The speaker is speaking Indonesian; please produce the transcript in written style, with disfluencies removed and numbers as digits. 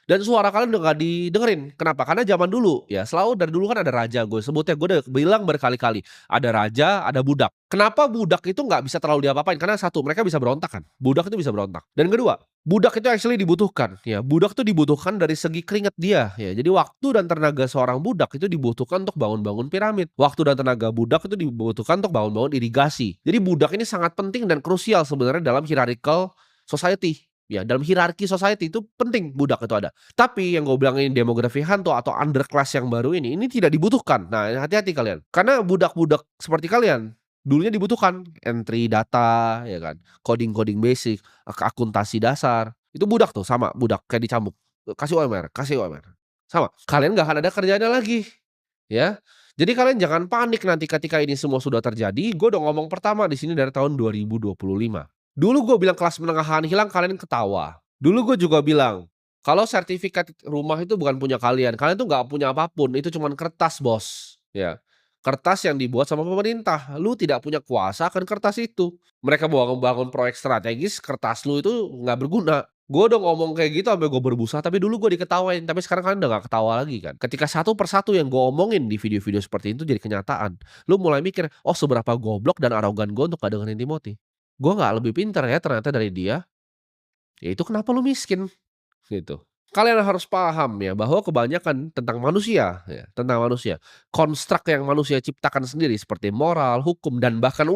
Dan suara kalian udah nggak didengerin. Kenapa? Karena zaman dulu ya, selalu dari dulu kan ada raja, gue sebutnya, gue udah bilang berkali-kali, ada raja, ada budak. Kenapa budak itu nggak bisa terlalu diapa-apain? Karena satu, mereka bisa berontak kan, budak itu bisa berontak. Dan kedua, budak itu actually dibutuhkan, ya. Budak itu dibutuhkan dari segi keringat dia, ya. Jadi waktu dan tenaga seorang budak itu dibutuhkan untuk bangun-bangun piramid. Waktu dan tenaga budak itu dibutuhkan untuk bangun-bangun irigasi. Jadi budak ini sangat penting dan krusial sebenarnya dalam hierarchical society. Ya, dalam hierarki society itu penting budak itu ada. Tapi yang gue bilang ini demografi hantu atau underclass yang baru ini tidak dibutuhkan. Nah, hati-hati kalian. Karena budak-budak seperti kalian dulunya dibutuhkan entry data, ya kan, coding-coding basic, akuntansi dasar. Itu budak tuh, sama budak kayak dicambuk. Kasih UMR, kasih UMR. Sama. Kalian nggak akan ada kerjaannya lagi, ya. Jadi kalian jangan panik nanti ketika ini semua sudah terjadi. Gue udah ngomong pertama di sini dari tahun 2025. Dulu gue bilang kelas menengahan hilang, kalian ketawa. Dulu gue juga bilang, kalau sertifikat rumah itu bukan punya kalian tuh nggak punya apapun, itu cuman kertas, Bos, ya. Kertas yang dibuat sama pemerintah, lu tidak punya kuasa akan kertas itu. Mereka mau membangun proyek strategis, kertas lu itu nggak berguna. Gue udah ngomong kayak gitu sampai gue berbusa, tapi dulu gue diketawain, tapi sekarang kalian udah nggak ketawa lagi kan. Ketika satu persatu yang gue omongin di video-video seperti itu jadi kenyataan, lu mulai mikir, oh seberapa goblok dan arogan gue untuk gak dengerin Timothy. Gue nggak lebih pintar ya ternyata dari dia, ya itu kenapa lu miskin, gitu. Kalian harus paham ya bahwa kebanyakan tentang manusia ya, tentang manusia. Konstruk yang manusia ciptakan sendiri seperti moral, hukum, dan bahkan